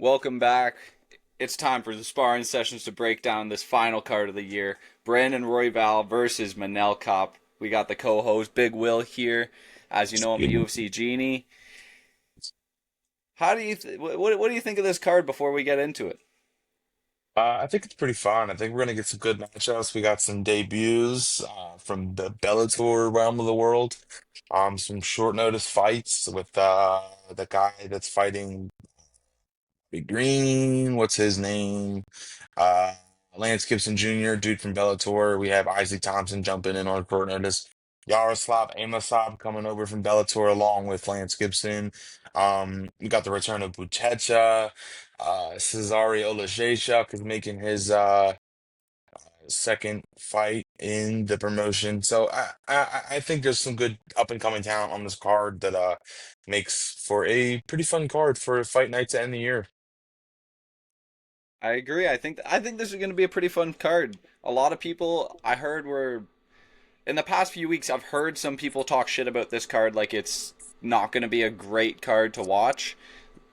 Welcome back. It's time for the sparring sessions to break down this final card of the year. Brandon Royval versus Manel Kape. We got the co-host Big Will here. As you know, I'm a UFC genie. How do you what do you think of this card before we get into it? I think it's pretty fun. I think we're gonna get some good matchups. We got some debuts from the Bellator realm of the world. Some short notice fights with the guy that's fighting Big Green. What's his name? Uh, Lance Gibson Jr., dude from Bellator. We have Isaac Thompson jumping in on short notice. Yaroslav Amosov coming over from Bellator along with Lance Gibson. We got the return of Buchecha. Cesare Olajeszczuk is making his second fight in the promotion. So I think there's some good up and coming talent on this card that makes for a pretty fun card for a fight night to end the year. I agree. I think this is going to be a pretty fun card. A lot of people I heard were in the past few weeks I've heard some people talk shit about this card like it's not going to be a great card to watch.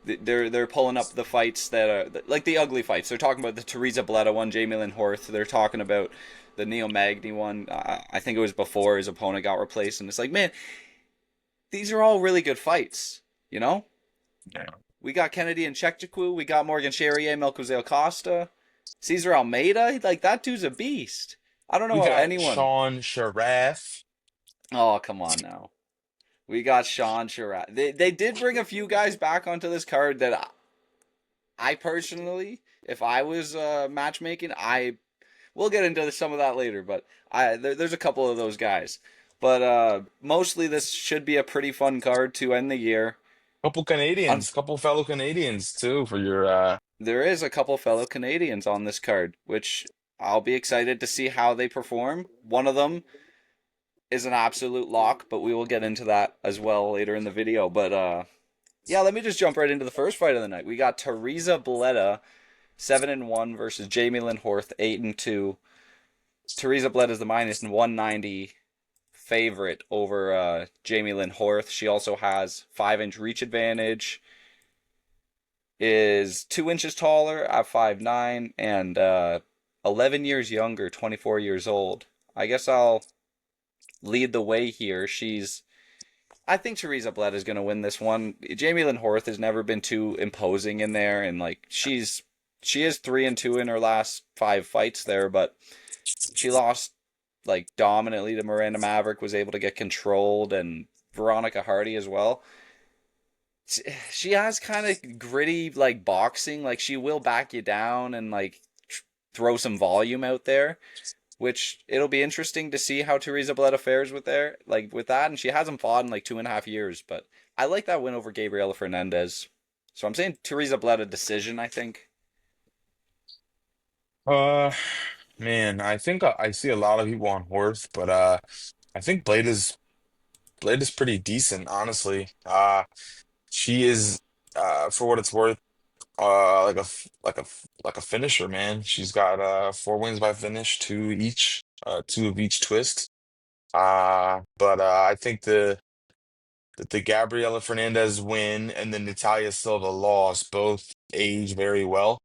They're pulling up the fights that are like the ugly fights. They're talking about the Teresa Bleda one, Jamie Lynn Horth. They're talking about the Neil Magny one. I think it was before his opponent got replaced, and it's like, man, these are all really good fights. You know, Yeah. we got Kennedy and Chekchikwu, we got Morgan Charrier, Melquizael Costa, Cesar Almeida. Like that dude's a beast. I don't We know how got anyone. Sean Sharaf. Oh, come on now. We got Sean Sherratt. They did bring a few guys back onto this card that I personally, if I was matchmaking, I we'll get into some of that later, but there's a couple of those guys. But mostly this should be a pretty fun card to end the year. Couple Un- Canadians, couple fellow Canadians too for your there is a couple fellow Canadians on this card, which I'll be excited to see how they perform. One of them is an absolute lock, but we will get into that as well later in the video. But yeah, let me just jump right into the first fight of the night. We got Teresa Bleda 7-1 versus Jamie Lynn Horth 8-2. Teresa Bled is the minus 190 favorite over Jamie Lynn Horth. She also has 5-inch reach advantage, is 2 inches taller at 5'9", and 11 years younger, 24 years old. I guess I'll lead the way here. I think Teresa Bled is going to win this one. Jamie Lynn Horth has never been too imposing in there, and like she is 3-2 in her last 5 fights there, but she lost like dominantly to Miranda Maverick, was able to get controlled, and Veronica Hardy as well. She has kind of gritty like boxing, like she will back you down and like throw some volume out there, which it'll be interesting to see how Teresa Bled fares with that. And she hasn't fought in like 2.5 years, but I like that win over Gabriela Fernandez. So I'm saying Teresa Bled a decision, I think. uh man, I think I see a lot of people on Horth, but I think Blade is pretty decent, honestly. She is for what it's worth, like a finisher, man. She's got 4 wins by finish, two of each twist. But I think the Gabriela Fernandez win and the Natalia Silva loss both age very well.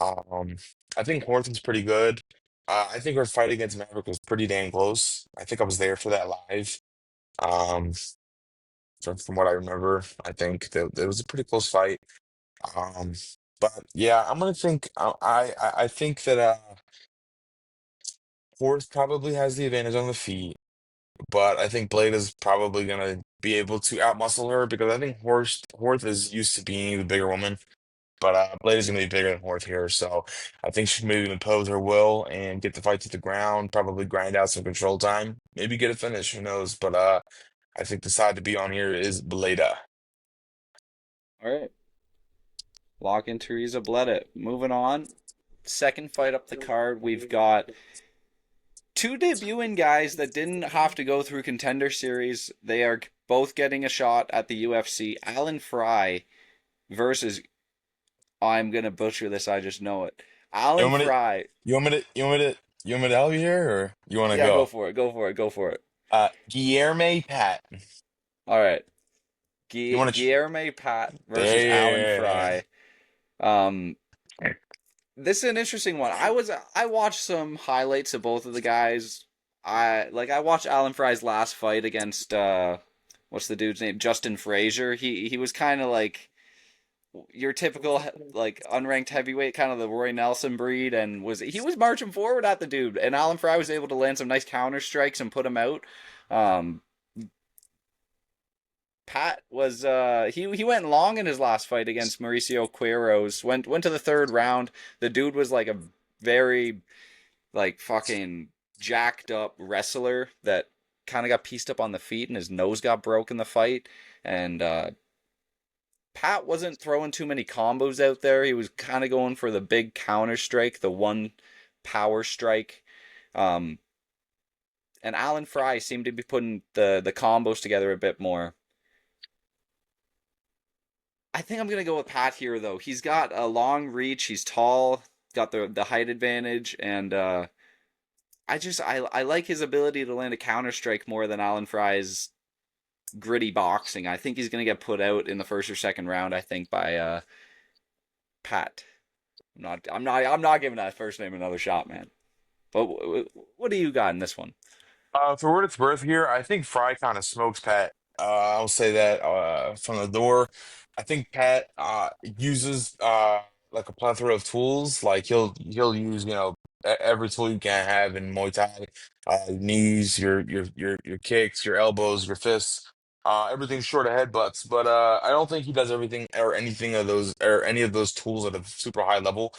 Um, I think Horton's pretty good. I think her fight against Maverick was pretty dang close. I think I was there for that live. Um, from what I remember, I think that it was a pretty close fight. Um, but yeah, I'm gonna think. I think that Horth probably has the advantage on the feet, but I think Blade is probably gonna be able to outmuscle her because I think Horth is used to being the bigger woman. But Blade is going to be bigger than Horth here, so I think she can maybe impose her will and get the fight to the ground, probably grind out some control time, maybe get a finish, who knows? But I think the side to be on here is Blade. All right. Lock in Teresa Bled. Moving on. Second fight up the card, we've got two debuting guys that didn't have to go through contender series. They are both getting a shot at the UFC. Alan Fry versus I'm gonna butcher this, I just know it. You Alan want me to, Fry. you want me to help you here, or you want to Yeah, go go? for it. Go for it. Go for it. Guillermo Pat. All right. You want to? Guillermo Pat versus Alan There. Fry. Um, this is an interesting one. I watched some highlights of both of the guys. I watched Alan Fry's last fight against what's the dude's name? Justin Frazier. He was kind of like your typical like unranked heavyweight, kind of the Roy Nelson breed, and he was marching forward at the dude, and Alan Fry was able to land some nice counter strikes and put him out. Um, Pat was he went long in his last fight against Mauricio Quiros. Went to the third round. The dude was like a very like fucking jacked up wrestler that kind of got pieced up on the feet and his nose got broke in the fight. And Pat wasn't throwing too many combos out there. He was kind of going for the big counter strike, the one power strike. Um, and Alan Fry seemed to be putting the combos together a bit more. I think I'm gonna go with Pat here though. He's got a long reach. He's tall, got the height advantage, and I like his ability to land a counter strike more than Alan Fry's gritty boxing. I think he's gonna get put out in the first or second round. I think by Pat. I'm not giving that first name another shot, man. But what do you got in this one? For what it's worth here, I think Fry kind of smokes Pat. I'll say that from the door. I think Pat uses like a plethora of tools. Like he'll use every tool you can have in Muay Thai, knees, your kicks, your elbows, your fists, everything short of headbutts. But I don't think he does everything or anything of those or any of those tools at a super high level.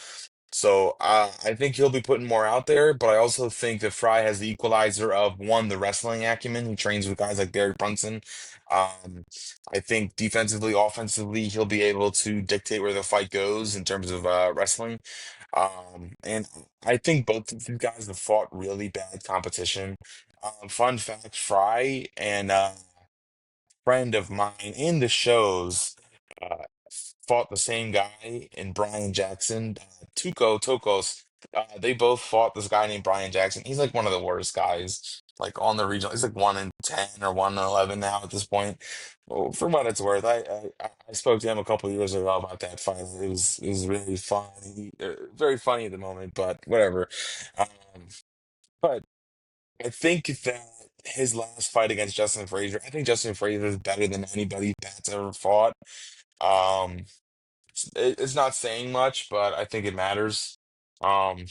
So I think he'll be putting more out there, but I also think that Fry has the equalizer of one, the wrestling acumen. He trains with guys like Derek Brunson. Um, I think defensively, offensively, he'll be able to dictate where the fight goes in terms of wrestling. And I think both of these guys have fought really bad competition. Fun fact, Fry and friend of mine in the shows uh, fought the same guy in Brian Jackson, Tuco Tokos. They both fought this guy named Brian Jackson. He's like one of the worst guys, like on the regional. He's like 1-10 or 1-11 now at this point. Well, for what it's worth, I spoke to him a couple of years ago about that fight. It was really funny, very funny at the moment, but whatever. Um, but I think that his last fight against Justin Frazier, I think Justin Frazier is better than anybody Pat's ever fought. Um, it's not saying much, but I think it matters. Um,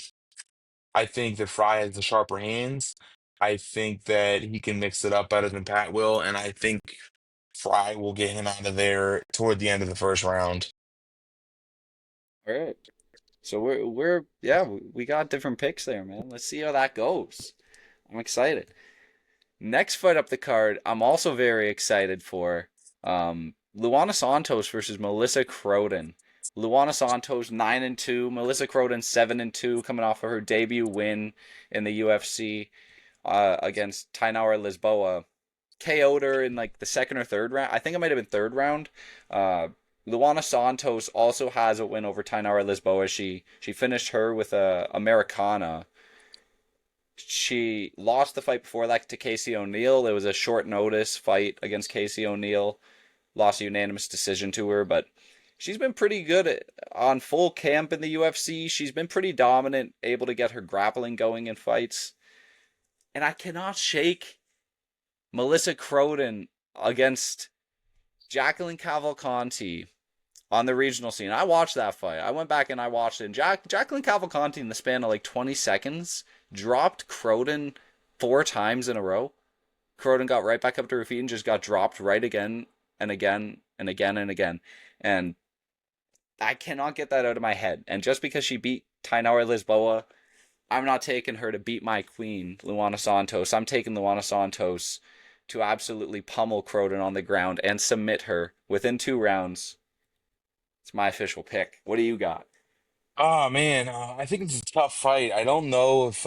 I think that Fry has the sharper hands. I think that he can mix it up better than Pat will, and I think Fry will get him out of there toward the end of the first round. All right. So we're yeah, we got different picks there, man. Let's see how that goes. I'm excited. Next fight up the card, I'm also very excited for. Luana Santos versus Melissa Croden. Luana Santos 9-2, Melissa Croden 7-2, coming off of her debut win in the UFC against Tainara Lisboa. KO'd her in like the second or third round. I think it might have been third round. Uh, Luana Santos also has a win over Tainara Lisboa. She finished her with a Americana. She lost the fight before that to Casey O'Neill. It was a short notice fight against Casey O'Neill. Lost a unanimous decision to her, but she's been pretty good on full camp in the UFC. She's been pretty dominant, able to get her grappling going in fights. And I cannot shake Melissa Croden against Jacqueline Cavalcanti on the regional scene. I watched that fight. I went back and I watched it. And Jacqueline Cavalcanti, in the span of like 20 seconds, dropped Croden 4 times in a row. Croden got right back up to her feet and just got dropped right again and again and again and again. And I cannot get that out of my head. And just because she beat Tainara Lisboa, I'm not taking her to beat my queen, Luana Santos. I'm taking Luana Santos to absolutely pummel Croden on the ground and submit her within 2 rounds. It's my official pick. What do you got? Oh man, I think it's a tough fight. I don't know if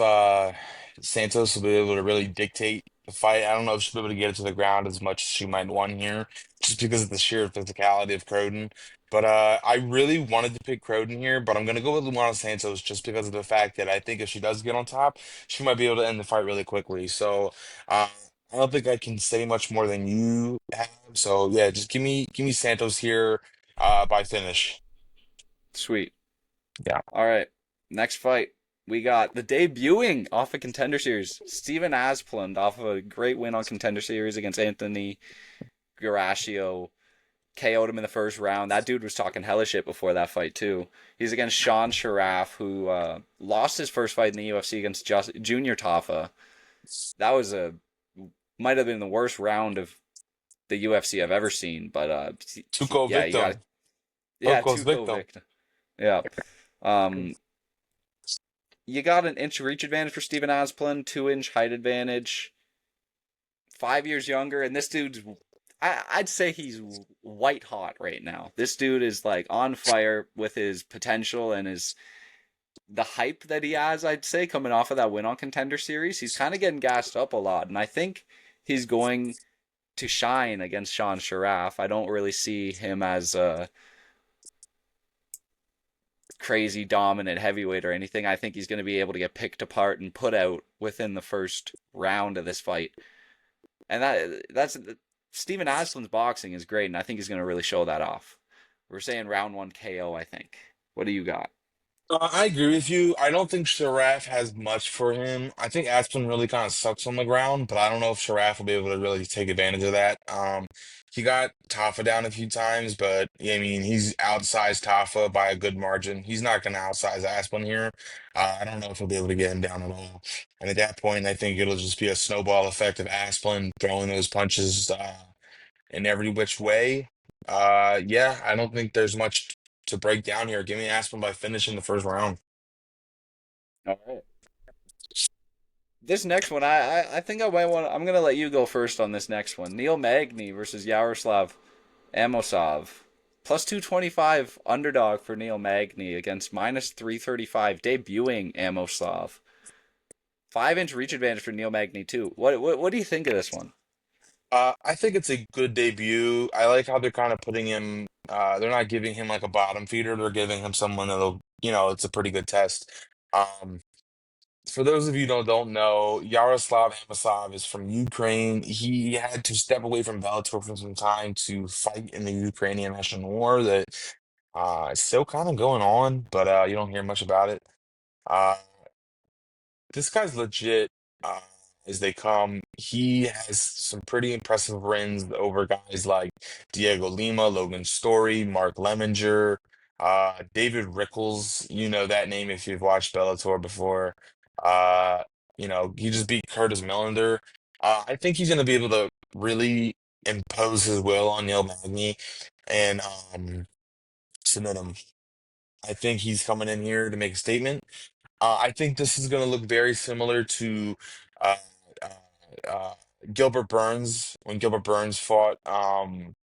Santos will be able to really dictate the fight. I don't know if she'll be able to get it to the ground as much as she might want here, just because of the sheer physicality of Croden. But I really wanted to pick Croden here, but I'm gonna go with Luana Santos just because of the fact that I think if she does get on top, she might be able to end the fight really quickly. So I don't think I can say much more than you have. So yeah, just give me Santos here by finish. Sweet. Yeah. All right. Next fight. We got the debuting off of Contender Series. Steven Asplund off of a great win on Contender Series against Anthony Garascio. KO'd him in the first round. That dude was talking hella shit before that fight too. He's against Sean Sharaf, who lost his first fight in the UFC against Junior Tafa. That was a might have been the worst round of the UFC I've ever seen. But Tuco yeah, you got victim. Tuco's Tuco victim. Vic. Yeah. Um, you got an inch reach advantage for Steven Asplund, 2 inch height advantage. 5 years younger, and this dude's I'd say he's white hot right now. This dude is like on fire with his potential and his the hype that he has, I'd say, coming off of that win on Contender Series. He's kind of getting gassed up a lot, and I think he's going to shine against Sean Sharaf. I don't really see him as a crazy dominant heavyweight or anything. I think he's going to be able to get picked apart and put out within the first round of this fight. And that's Steven Asplund's boxing is great, and I think he's going to really show that off. We're saying round one KO, I think. What do you got? I agree with you. I don't think Sharaf has much for him. I think Aspen really kind of sucks on the ground, but I don't know if Sharaf will be able to really take advantage of that. He got Tafa down a few times, but yeah, I mean, he's outsized Tafa by a good margin. He's not going to outsize Aspen here. I don't know if he'll be able to get him down at all. And at that point, I think it'll just be a snowball effect of Aspen throwing those punches in every which way. Yeah, I don't think there's much to break down here. Give me Aspen by finishing the first round. All right. This next one, I think I might want. I'm gonna let you go first on this next one. Neil Magny versus Yaroslav Amosov. Plus 225 underdog for Neil Magny against minus 335 debuting Amosov. 5 inch reach advantage for Neil Magny too. What do you think of this one? I think it's a good debut. I like how they're kind of putting him, they're not giving him like a bottom feeder. They're giving him someone that'll, it's a pretty good test. Um, for those of you who don't know, Yaroslav Amosov is from Ukraine. He had to step away from Bellator for some time to fight in the Ukrainian national war that is still kind of going on, but you don't hear much about it. Uh, this guy's legit uh, as they come. He has some pretty impressive wins over guys like Diego Lima, Logan Story, Mark Lemminger, David Rickles. You know that name if you've watched Bellator before. Uh, he just beat Curtis Millender. I think he's going to be able to really impose his will on Neil Magny and submit him. I think he's coming in here to make a statement. I think this is going to look very similar to uh, uh, uh, Gilbert Burns when Gilbert Burns fought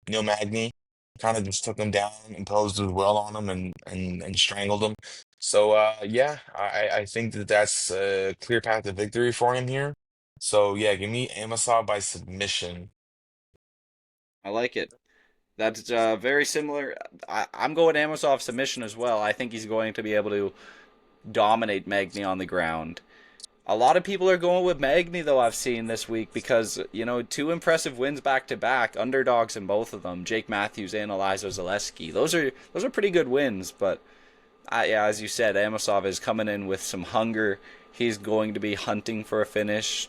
Neil Magny. Kind of just took him down, imposed his will on him, and strangled him. So yeah, I think that that's a clear path to victory for him here. So yeah, give me Amosov by submission. I like it. That's very similar. I'm going Amosov submission as well. I think he's going to be able to dominate Magny on the ground. A lot of people are going with Magny though. I've seen this week because two impressive wins back to back, underdogs in both of them. Jake Matthews and Eliza Zaleski. Those are pretty good wins. But yeah, as you said, Amosov is coming in with some hunger. He's going to be hunting for a finish.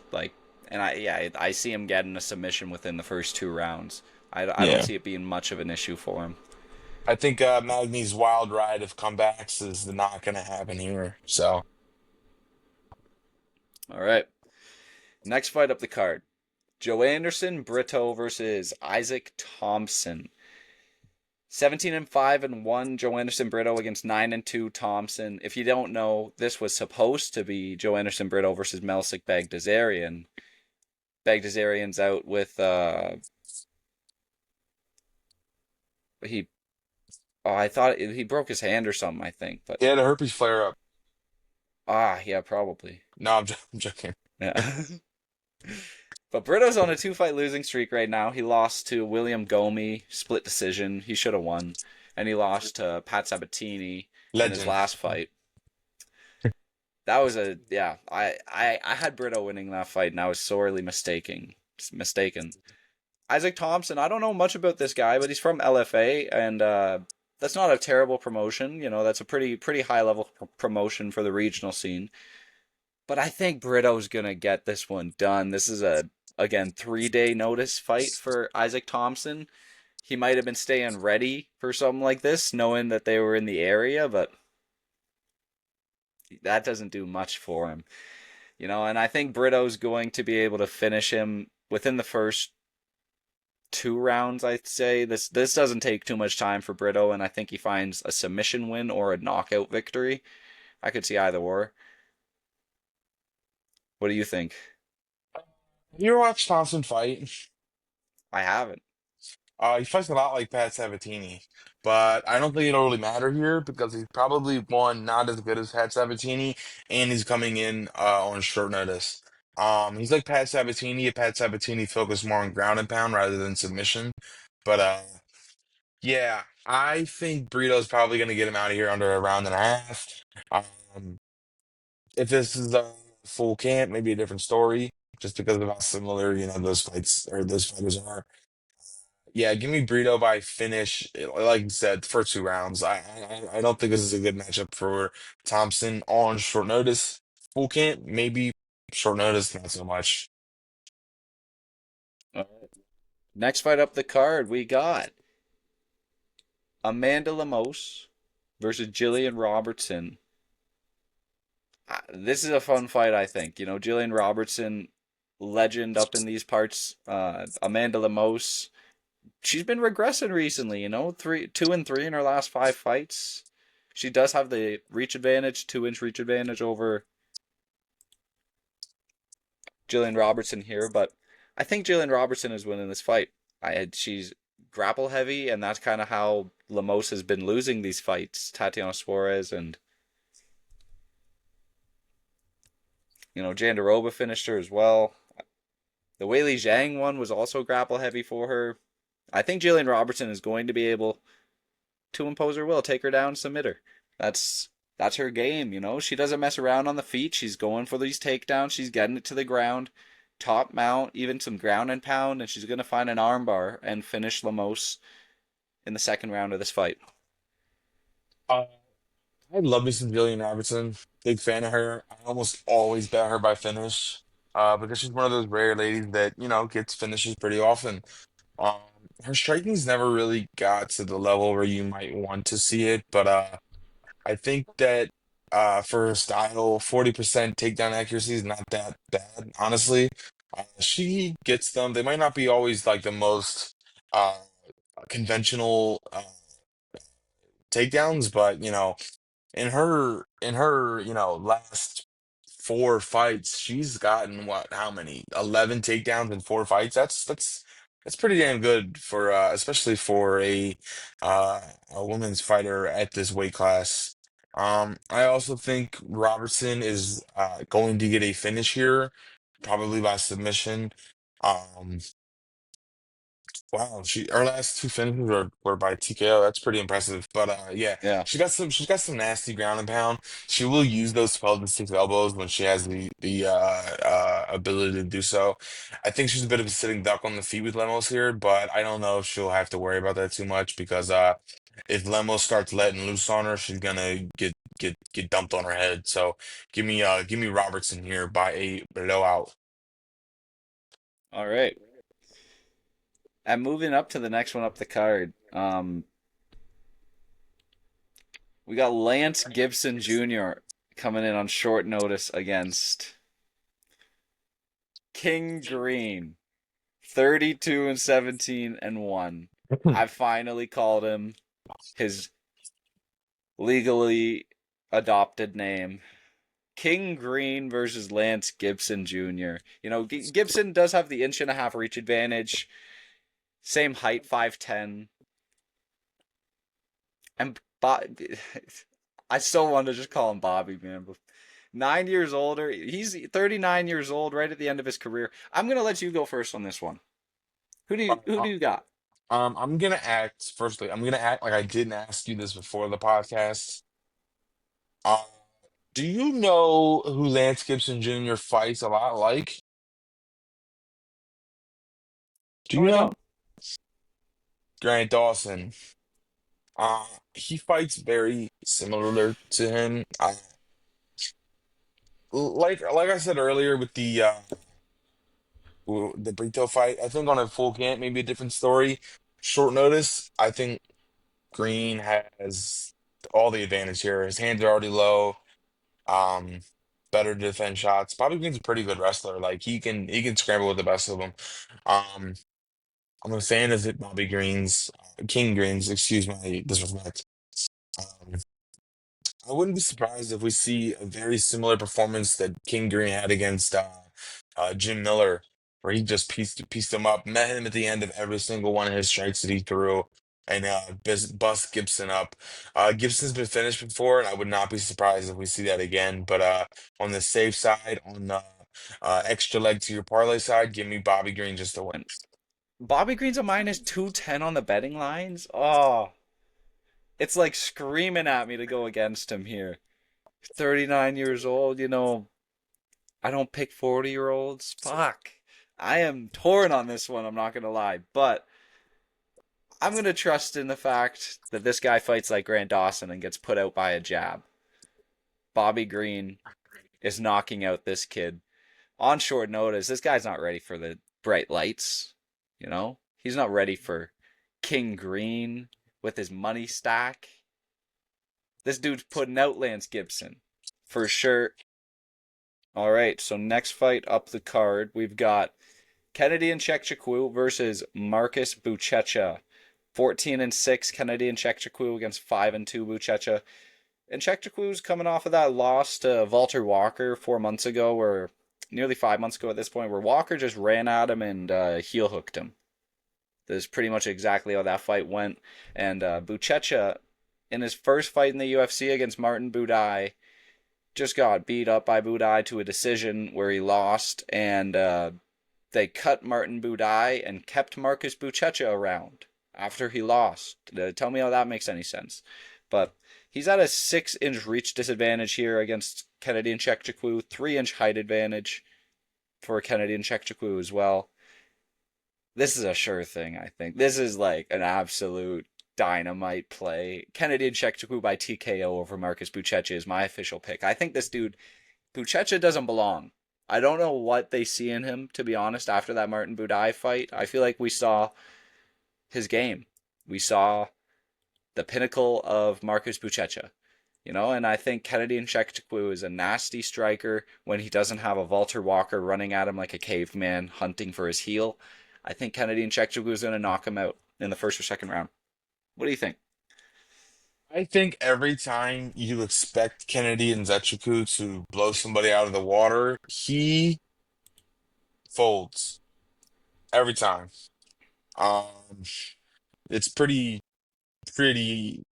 And I see him getting a submission within the first 2 rounds. I don't Yeah. see it being much of an issue for him. I think Magny's wild ride of comebacks is not going to happen here. So. All right, next fight up the card: Joe Anderson Brito versus Isaac Thompson. 17-5-1 Joe Anderson Brito against 9-2 Thompson. If you don't know, this was supposed to be Joe Anderson Brito versus Melsik Bagdasaryan. Bagdasaryan's out with he I thought he broke his hand or something, I think, but He had a herpes flare up. yeah, probably. No, I'm joking. Yeah. But Brito's on a 2 fight losing streak right now. He lost to William Gomi, split decision. He should have won. And he lost to Pat Sabatini in his Legend. last fight. That was I had Brito winning that fight and I was sorely mistaken. Isaac Thompson, I don't know much about this guy, but he's from LFA and that's not a terrible promotion. You know, that's a pretty high level promotion for the regional scene. But I think Brito's gonna get this one done. This is a again 3 day notice fight for Isaac Thompson. He might have been staying ready for something like this, knowing that they were in the area, but that doesn't do much for him. You know, and I think Brito's going to be able to finish him within the first 2 rounds, I'd say. This doesn't take too much time for Brito, and I think he finds a submission win or a knockout victory. I could see either or. What do you think? You ever watch Thompson fight? I haven't. He fights a lot like Pat Sabatini, but I don't think it'll really matter here because he's probably one not as good as Pat Sabatini, and he's coming in on short notice. He's like Pat Sabatini. Pat Sabatini focused more on ground and pound rather than submission, but yeah, I think Burrito's probably going to get him out of here under a round and a half. Um, if this is a full camp, maybe a different story, just because of how similar those fights or those fighters are. Yeah, give me Brito by finish. Like you said, first 2 rounds. I don't think this is a good matchup for Thompson on short notice. Full camp, maybe short notice, not so much. Next fight up the card, we got Amanda Lemos versus Jillian Robertson. This is a fun fight, I think. You know, Jillian Robertson, legend up in these parts. Amanda Lemos, she's been regressing recently. You know, 2-3 in her last 5 fights. She does have the reach advantage, 2 inch reach advantage over Jillian Robertson here, but I think Jillian Robertson is winning this fight. She's grapple heavy, and that's kind of how Lemos has been losing these fights. Tatiana Suarez and Jandiroba finished her as well. The Weili Zhang one was also grapple heavy for her. I think Jillian Robertson is going to be able to impose her will, take her down, submit her. That's her game, you know. She doesn't mess around on the feet. She's going for these takedowns. She's getting it to the ground, top mount, even some ground and pound, and she's gonna find an armbar and finish Lemos in the second round of this fight. Uh, I love me some Jillian Robertson. Big fan of her. I almost always bet her by finish. Because she's one of those rare ladies that, gets finishes pretty often. Um, Her striking's never really got to the level where you might want to see it, but I think that for her style, 40% takedown accuracy is not that bad, honestly. She gets them. They might not be always like the most uh, conventional takedowns, but in her last 4 fights, she's gotten what, how many? 11 takedowns in 4 fights. That's pretty damn good for especially for uh a women's fighter at this weight class. I also think Robertson is going to get a finish here, probably by submission. Um, Wow, her last 2 finishes were by TKO. That's pretty impressive. But yeah, Yeah. she's got some nasty ground and pound. She will use those 12 to 6 elbows when she has the ability to do so. I think she's a bit of a sitting duck on the feet with Lemos here, but I don't know if she'll have to worry about that too much because if Lemos starts letting loose on her, she's gonna get dumped on her head. So give me Robertson here by a blowout. All right. And moving up to the next one up the card, we got Lance Gibson Jr. coming in on short notice against King Green. 32-17-1. I finally called him his legally adopted name. King Green versus Lance Gibson Jr. You know, Gibson does have the inch and a half reach advantage. Same height, 5'10". And I still want to just call him Bobby, man. 9 years older. He's 39 years old, right at the end of his career. I'm gonna let you go first on this one. Who do you got? I'm gonna act like I didn't ask you this before the podcast. Um, do you know who Lance Gibson Jr. fights a lot like? Do No, you I know? don't. Grant Dawson. Uh, he fights very similar to him. Like I said earlier with the Brito fight, I think on a full camp, maybe a different story. Short notice, I think Green has all the advantage here. His hands are already low. Um, Better to defend shots. Bobby Green's a pretty good wrestler. Like he can scramble with the best of them. Um, I'm a fan of it, Bobby Green's King Green's. Excuse my disrespect. Um, I wouldn't be surprised if we see a very similar performance that King Green had against Jim Miller, where he just pieced him up, met him at the end of every single one of his strikes that he threw, and bust Gibson up. Gibson's been finished before, and I would not be surprised if we see that again. But on the safe side, on the extra leg to your parlay side, give me Bobby Green just to win. And Bobby Green's a minus 210 on the betting lines. Oh, it's like screaming at me to go against him here. 39 years old, I don't pick 40-year-olds. Fuck. I am torn on this one, I'm not going to lie. But I'm going to trust in the fact that this guy fights like Grant Dawson and gets put out by a jab. Bobby Green is knocking out this kid on short notice. This guy's not ready for the bright lights, He's not ready for King Green with his money stack. This dude's putting out Lance Gibson for sure. All right, so next fight up the card, we've got Kennedy and Nzechukwu versus Marcus Buchecha. 14-6 Kennedy and Nzechukwu against 5-2 Buchecha. And Nzechukwu's coming off of that loss to Walter Walker 4 months ago, or nearly 5 months ago at this point, where Walker just ran at him and heel hooked him. That's pretty much exactly how that fight went. And Buchecha, in his first fight in the UFC against Martin Buday, just got beat up by Buday to a decision where he lost, and they cut Martin Buday and kept Marcus Buchecha around after he lost. Tell me how that makes any sense. But he's at a 6-inch reach disadvantage here against Kennedy and Nzechukwu, 3-inch height advantage for Kennedy and Nzechukwu as well. This is a sure thing, I think. This is like an absolute dynamite play. Kennedy and Nzechukwu by TKO over Marcus Buchecha is my official pick. I think this dude, Buchecha, doesn't belong. I don't know what they see in him, to be honest, after that Martin Buday fight. I feel like we saw his game. We saw the pinnacle of Marcus Buchecha. And I think Kennedy Nzechukwu is a nasty striker when he doesn't have a Walter Walker running at him like a caveman hunting for his heel. I think Kennedy Nzechukwu is going to knock him out in the first or second round. What do you think? I think every time you expect Kennedy and Nzechukwu to blow somebody out of the water, he folds every time. Um, it's pretty, pretty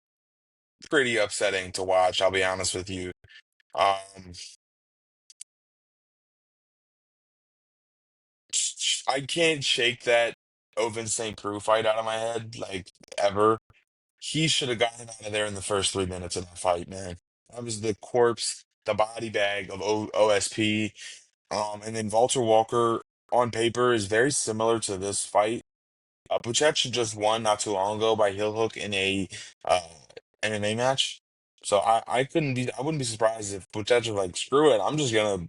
upsetting to watch. I'll be honest with you. Um, I can't shake that Ovince St. Preux fight out of my head, like ever. He should have gotten out of there in the first 3 minutes of that fight, man. That was the corpse, the body bag of OSP. And then Walter Walker on paper is very similar to this fight. Buchecha just won not too long ago by heel hook in a uh, MMA match. So I wouldn't be surprised if Buchecha like screw it. I'm just gonna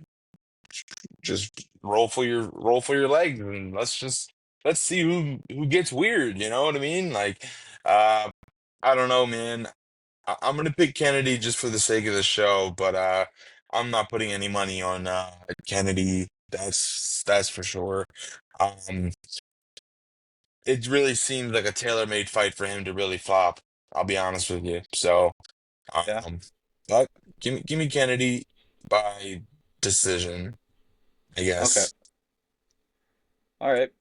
just roll for your legs and let's see who gets weird. You know what I mean? Like, uh, I don't know, man. I'm gonna pick Kennedy just for the sake of the show, but I'm not putting any money on Kennedy. That's for sure. Um, it really seemed like a tailor-made fight for him to really flop. I'll be honest with you. So, Yeah. um, but give me Kennedy by decision, I Okay. guess. All right.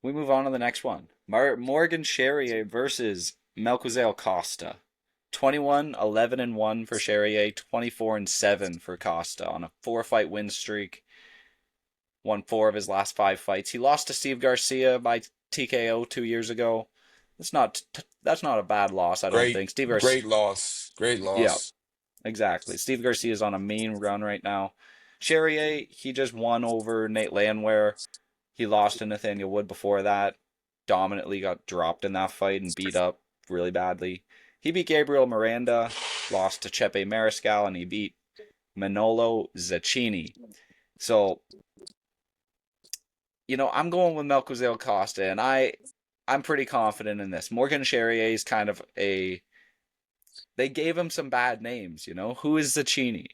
We move on to the next one. Morgan Charrier versus Melquizael Costa. 21-11-1 for Charrier, 24-7 for Costa on a 4-fight win streak. Won 4 of his last 5 fights. He lost to Steve Garcia by TKO 2 years ago. That's not a bad loss, I don't Great, think. Steve Garcia, great loss. Great yeah, loss. exactly. Steve Garcia's on a mean run right now. Charrier, he just won over Nate Landwehr. He lost to Nathaniel Wood before that. Dominantly got dropped in that fight and beat up really badly. He beat Gabriel Miranda, lost to Chepe Mariscal, and he beat Manolo Zaccini. So, I'm going with Melquizael Costa, and I'm pretty confident in this. Morgan Charrier is kind of a they gave him some bad names. Who is Zaccini?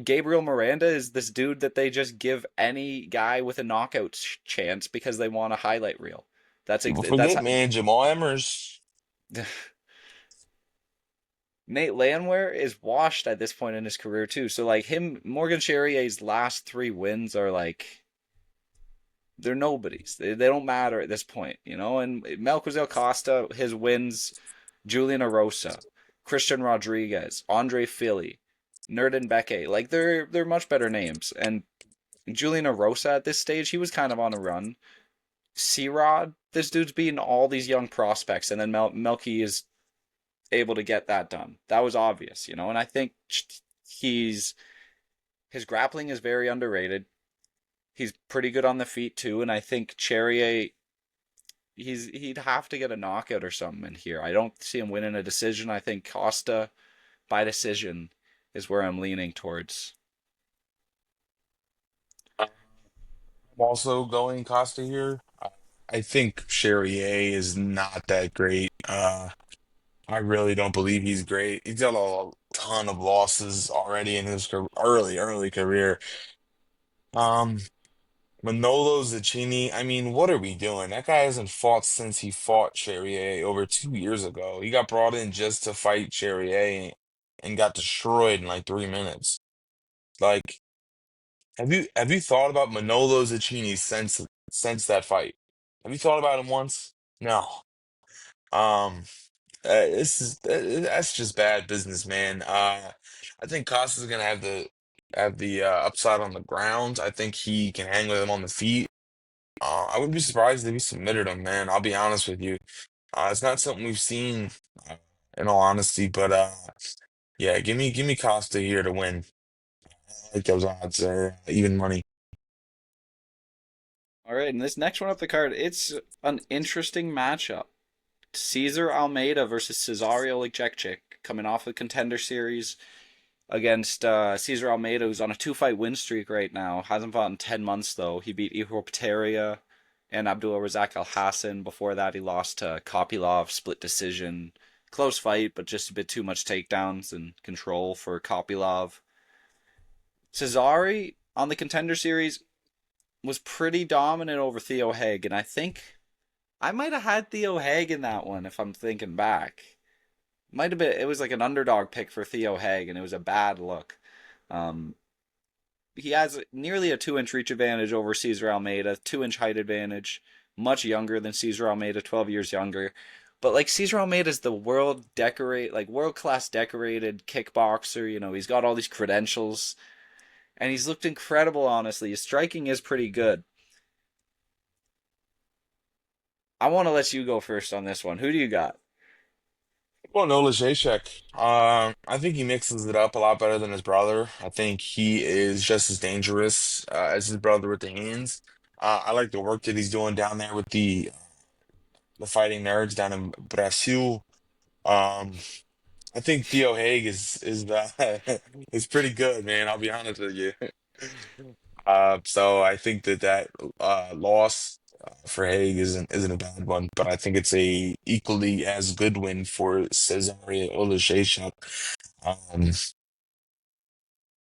Gabriel Miranda is this dude that they just give any guy with a knockout chance because they want a highlight reel. People That's forget, man, Jamal Emmers. Nate Landwehr is washed at this point in his career too. So like Morgan Charrier's last three wins are like they're nobodies. They don't matter at this point. And Melquizael Costa, his wins, Julian Arosa, Christian Rodriguez, Andre Fili, Nurden Beke, like they're much better names. And Julian Arosa at this stage, he was kind of on a run. C-Rod, this dude's beating all these young prospects, and then Melky is able to get that done. That was obvious. And I think he's his grappling is very underrated. He's pretty good on the feet too, and I think Charrier he'd have to get a knockout or something in here. I don't see him winning a decision. I think Costa by decision is where I'm leaning towards. I'm also going Costa here. I think Charrier is not that great. I really don't believe he's great. He's got a ton of losses already in his early career. Um, Manolo Zucchini, I mean, what are we doing? That guy hasn't fought since he fought Charrier over 2 years ago. He got brought in just to fight Charrier and got destroyed in like 3 minutes. Like, have you thought about Manolo Zucchini since that fight? Have you thought about him once? No. Um, that's just bad business, man. I think Costa's gonna have the upside on the ground. I think he can hang with him on the feet. I wouldn't be surprised if he submitted him, man. I'll be honest with you. It's not something we've seen, uh, in all honesty. But yeah, give me Costa here to win. I like those odds, even money. All right, and this next one up the card, it's an interesting matchup. Cesar Almeida versus Cesario Lekjekcik coming off the Contender Series against Cesar Almeida, who's on a two-fight win streak right now. Hasn't fought in 10 months, though. He beat Ihor Pteria and Abdul Razak Al Hassan. Before that, he lost to Kopilov, split decision. Close fight, but just a bit too much takedowns and control for Kopilov. Cesare on the Contender Series was pretty dominant over Theo Haig, and I think I might have had Theo Haig in that one if I'm thinking back. Might have been it was like an underdog pick for Theo Haig, and it was a bad look. Um, he has nearly a 2-inch reach advantage over Cesar Almeida, 2-inch height advantage, much younger than Cesar Almeida, 12 years younger. But like Cesar Almeida is the world class decorated kickboxer. He's got all these credentials, and he's looked incredible. Honestly, his striking is pretty good. I want to let you go first on this one. Who do you got? Well, no, Lejacek. I think he mixes it up a lot better than his brother. I think he is just as dangerous as his brother with the hands. I like the work that he's doing down there with the fighting nerds down in Brazil. Um, I think Theo Haig is is pretty good, man. I'll be honest with you. So I think that loss for Haig isn't a bad one, but I think it's a equally as good win for Cesare Oleksiejczuk. Um,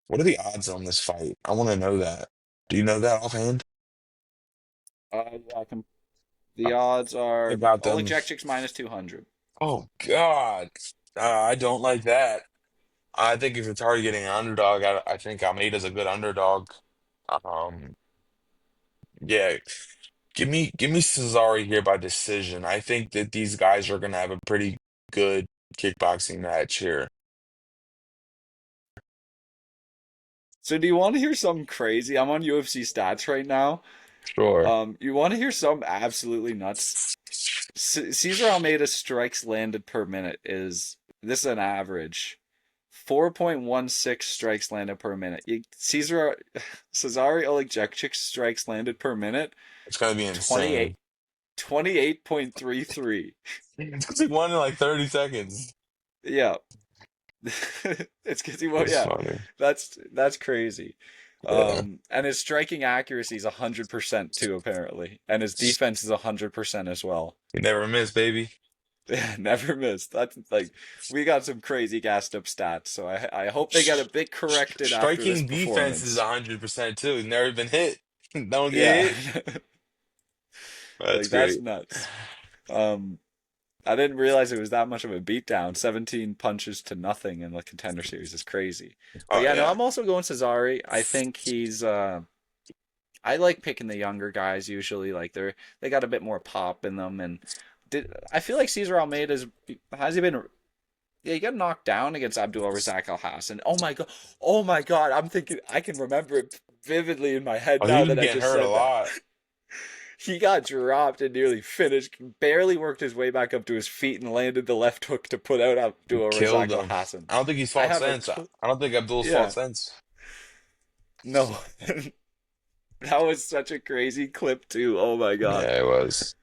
what are the odds on this fight? I want to know that. Do you know that offhand? Yeah, the odds I are got Oleg them. Jekcik's minus 200. Oh God, I don't like that. I think if you're targeting an underdog, I think Almeida's a good underdog. Um, yeah, give me Cesare here by decision. I think that these guys are gonna have a pretty good kickboxing match here. So do you want to hear something crazy? I'm on UFC stats right now. Sure. You want to hear something absolutely nuts? Cesar Almeida's strikes landed per minute is this is an average 4.16 strikes landed per minute. Cesare Oleksiejczyk's strikes landed per minute It's gonna be 28 insane. 28.33. It's like one in like 30 seconds. Yeah. It's because he won't. That's Yeah, funny. that's crazy. Yeah. And his striking accuracy is 100% too, apparently, and his defense is 100% as well. You never miss, baby. Yeah, never missed. That's like we got some crazy gassed up stats, so I hope they get a bit corrected after this Striking defense is performance. 100% too. He's never been hit. Don't get Yeah, hit. That's like that's great. nuts. Um, I didn't realize it was that much of a beatdown. 17 punches to nothing in the contender series is crazy. But Oh yeah, no, yeah. I'm also going Cesare. I think he's I like picking the younger guys usually. Like they got a bit more pop in them, and I feel like Cesar Almeida has he been? Yeah, he got knocked down against Abdul Razak Al Hassan. Oh my God! I'm thinking I can remember it vividly in my head Oh, he now was that I getting just hurt a said that. lot. He got dropped and nearly finished. Barely worked his way back up to his feet and landed the left hook to put out Abdul Killed Razak Al him. Hassan. I don't think he's I fought have a since. I don't think Abdul's fought yeah, since. no, that was such a crazy clip too. Oh my God. Yeah, it was.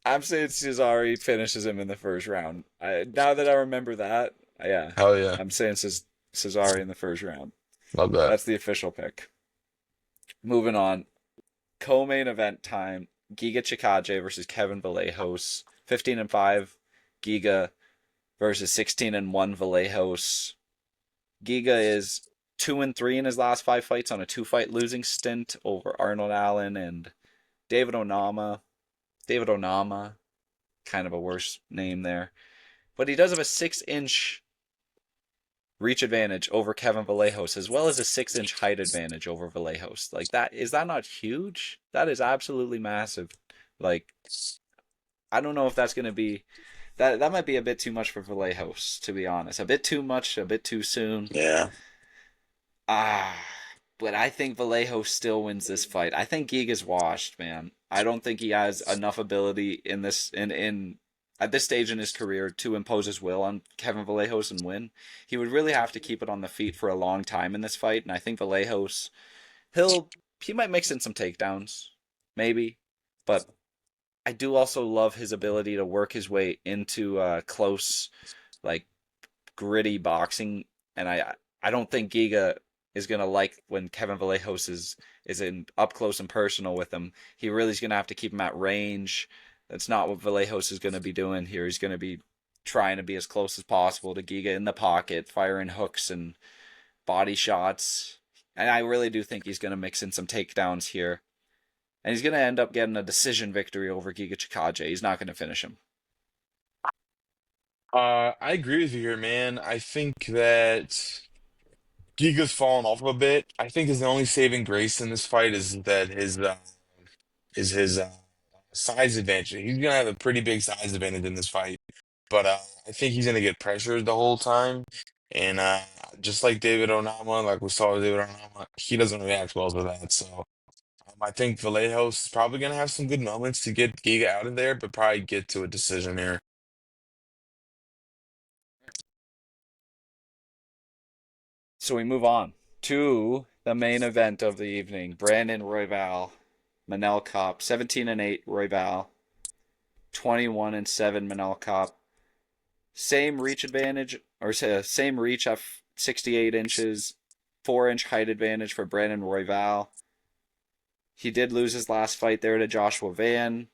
I'm saying Cesare finishes him in the first round. Now that I remember that, yeah, Hell yeah. I'm saying Cesare in the first round. Love that. That's the official pick. Moving on, co-main event time: Giga Chikadze versus Kevin Vallejos. 15-5, Giga versus 16-1 Vallejos. Giga is 2-3 in his last five fights on a two-fight losing stint over Arnold Allen and David Onama. David Onama, kind of a worse name there. But he does have a 6-inch reach advantage over Kevin Vallejos, as well as a 6-inch height advantage over Vallejos. Like that, is that not huge? That is absolutely massive. Like, I don't know if that's gonna be that might be a bit too much for Vallejos, to be honest. A bit too much, a bit too soon. Yeah. Ah, but I think Vallejo still wins this fight. I think Giga's washed, man. I don't think he has enough ability in this in at this stage in his career to impose his will on Kevin Vallejos and win. He would really have to keep it on the feet for a long time in this fight, and I think Vallejos he'll he might mix in some takedowns, maybe, but I do also love his ability to work his way into close, like gritty boxing, and I don't think Giga is gonna like when Kevin Vallejos is in up close and personal with him. He really is gonna have to keep him at range. That's not what Vallejos is gonna be doing here. He's gonna be trying to be as close as possible to Giga in the pocket, firing hooks and body shots. And I really do think he's gonna mix in some takedowns here. And he's gonna end up getting a decision victory over Giga Chikadze. He's not gonna finish him. I agree with you here, man. I think that Giga's fallen off a bit. I think his only saving grace in this fight is that his size advantage. He's gonna have a pretty big size advantage in this fight, but I think he's gonna get pressured the whole time. And just like David Onama, like we saw with David Onama, he doesn't react well to that. So I think Vallejos is probably gonna have some good moments to get Giga out of there, but probably get to a decision here. So we move on to the main event of the evening. Brandon Royval, Manel Kape, 17-8 Royval, 21-7 Manel Kape. Same reach advantage, or same reach at 68 inches, 4-inch height advantage for Brandon Royval. He did lose his last fight there to Joshua Van,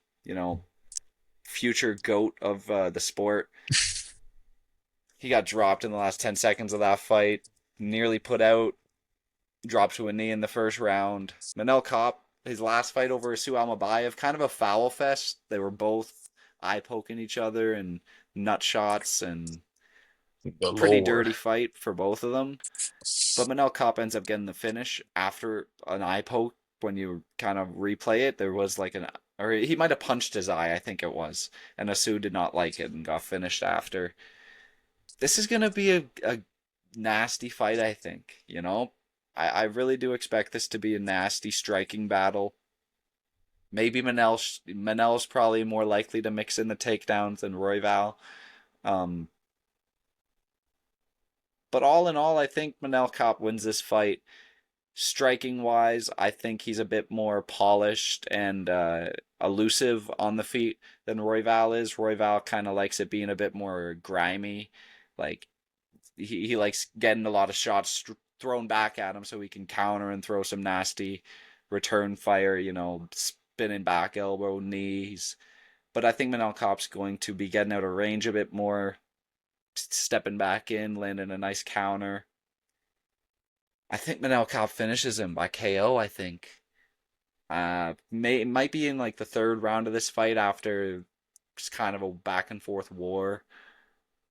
future GOAT of the sport. He got dropped in the last 10 seconds of that fight, nearly put out, dropped to a knee in the first round. Manel Kape, his last fight over Asu Almabayev, kind of a foul fest. They were both eye poking each other and nut shots, and The pretty Lord. dirty fight for both of them. But Manel Kape ends up getting the finish after an eye poke. When you kind of replay it, there was like or he might have punched his eye, I think it was, and Asu did not like it and got finished after. This is gonna be a nasty fight, I think. I really do expect this to be a nasty striking battle. Maybe Manel's probably more likely to mix in the takedowns than Royval. Um, but all in all, I think Manel Kape wins this fight. Striking wise, I think he's a bit more polished and elusive on the feet than Royval is. Royval kind of likes it being a bit more grimy. Like he likes getting a lot of shots thrown back at him so he can counter and throw some nasty return fire, spinning back elbow, knees. But I think Manel Kape's going to be getting out of range a bit more, stepping back in, landing a nice counter. I think Manel Kape finishes him by KO, I think. Might be in like the third round of this fight after just kind of a back and forth war.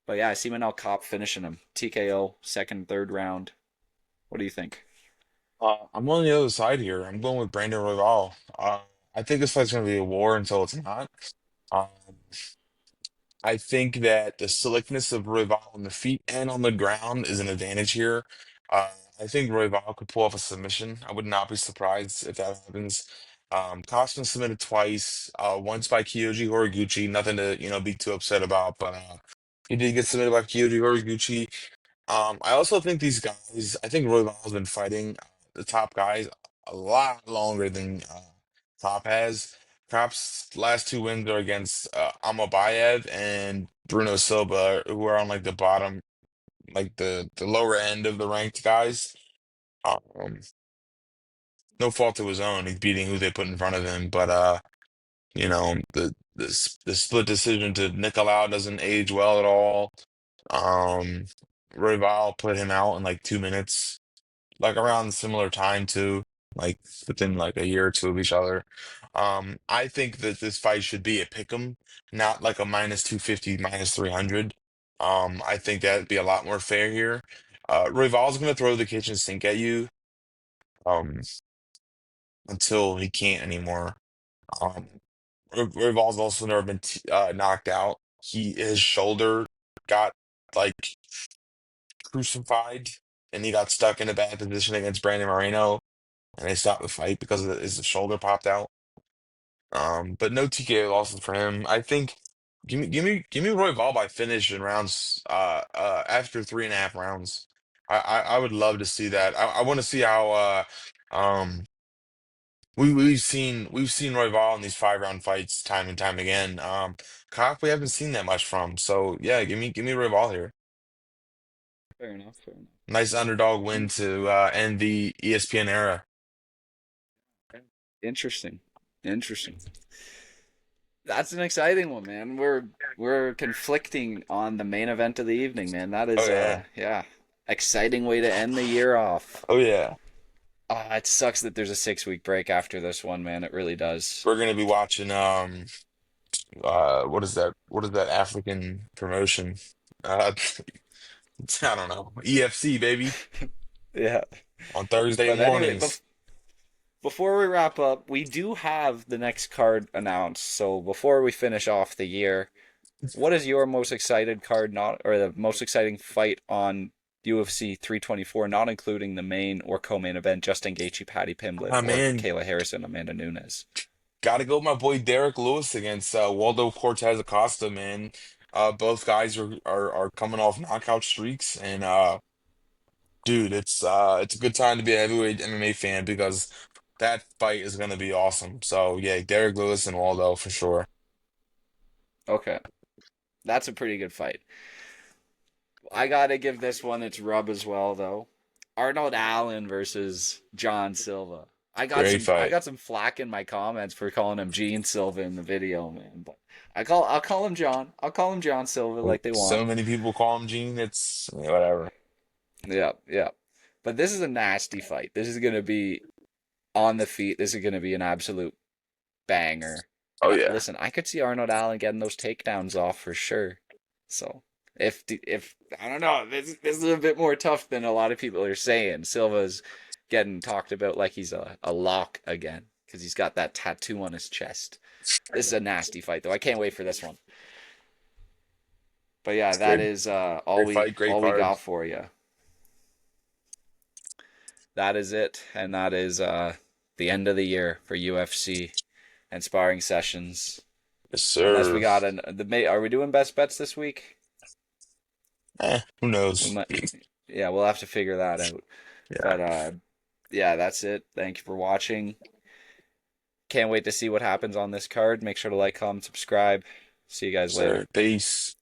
But yeah, I see Manel Kape finishing him. TKO, second, third round. What do you think? I'm on the other side here. I'm going with Brandon Royval. I think this fight's going to be a war until it's not. Um, I think that the slickness of Royval on the feet and on the ground is an advantage here. Uh, I think Royval could pull off a submission. I would not be surprised if that happens. Costin submitted twice, once by Kyoji Horiguchi. Nothing to, be too upset about, but he did get submitted by Kyoji Horiguchi. I also think these guys, I think Royval's been fighting the top guys a lot longer than Top has. Top's last two wins are against Amabayev and Bruno Silva, who are on like the bottom, like the lower end of the ranked guys. Um, no fault to his own. He's beating who they put in front of him, but the split decision to Nicolau doesn't age well at all. Um, Royval put him out in like 2 minutes, like around similar time too, like within like a year or two of each other. I think that this fight should be a pick 'em, not like a minus 250, minus 300. I think that'd be a lot more fair here. Royval's gonna throw the kitchen sink at you, um, until he can't anymore. Um, Royval's also never been knocked out. His shoulder got like crucified, and he got stuck in a bad position against Brandon Moreno, and they stopped the fight because his shoulder popped out. But no TKO losses for him. I think give me Royval by finish in rounds after 3.5 rounds. I would love to see that. I want to see how um we've seen Royval in these 5 round fights time and time again. Kape we haven't seen that much from. So yeah, give me Royval here. Fair enough, fair enough. Nice underdog win Mm, to end the ESPN era. Interesting. Interesting. That's an exciting one, man. We're conflicting on the main event of the evening, man. That Oh is yeah. yeah, exciting way to end the year off. Oh yeah. It sucks that there's a 6 week break after this one, man. It really does. We're gonna be watching what is that African promotion? Uh I don't know. EFC baby Yeah. on Thursday But anyway, mornings. before we wrap up, we do have the next card announced. So before we finish off the year, what is your most excited card not or the most exciting fight on UFC 324, not including the main or co-main event, Justin Gaethje, Paddy Pimblett, Ah or man, Kayla Harrison, Amanda Nunes? gotta go with my boy Derek Lewis against Waldo Cortez Acosta, man. Both guys are coming off knockout streaks, and dude, it's a good time to be a heavyweight MMA fan because that fight is gonna be awesome. So yeah, Derek Lewis and Waldo for sure. Okay, that's a pretty good fight. I gotta give this one its rub as well, though. Arnold Allen versus John Silva. Great I fight. got some flack in my comments for calling him Gene Silva in the video, man. But I'll call him John. I'll call him John Silva like they want. So many people call him Gene. It's whatever. Yeah, yeah. But this is a nasty fight. This is gonna be on the feet. This is gonna be an absolute banger. Oh And yeah. listen, I could see Arnold Allen getting those takedowns off for sure. So if I don't know, this is a bit more tough than a lot of people are saying. Silva's getting talked about like he's a lock again because he's got that tattoo on his chest. This is a nasty fight though. I can't wait for this one. But yeah, It's that great. is Great fight. Great all we card. got for you. That is it, and that is the end of the year for UFC and sparring sessions. Yes, Unless we sir. got are we doing best bets this week? Who We knows? might, yeah, we'll have to figure that out. Yeah. But yeah, that's it. Thank you for watching. Can't wait to see what happens on this card. Make sure to like, comment, subscribe. See you guys later. Sir, peace.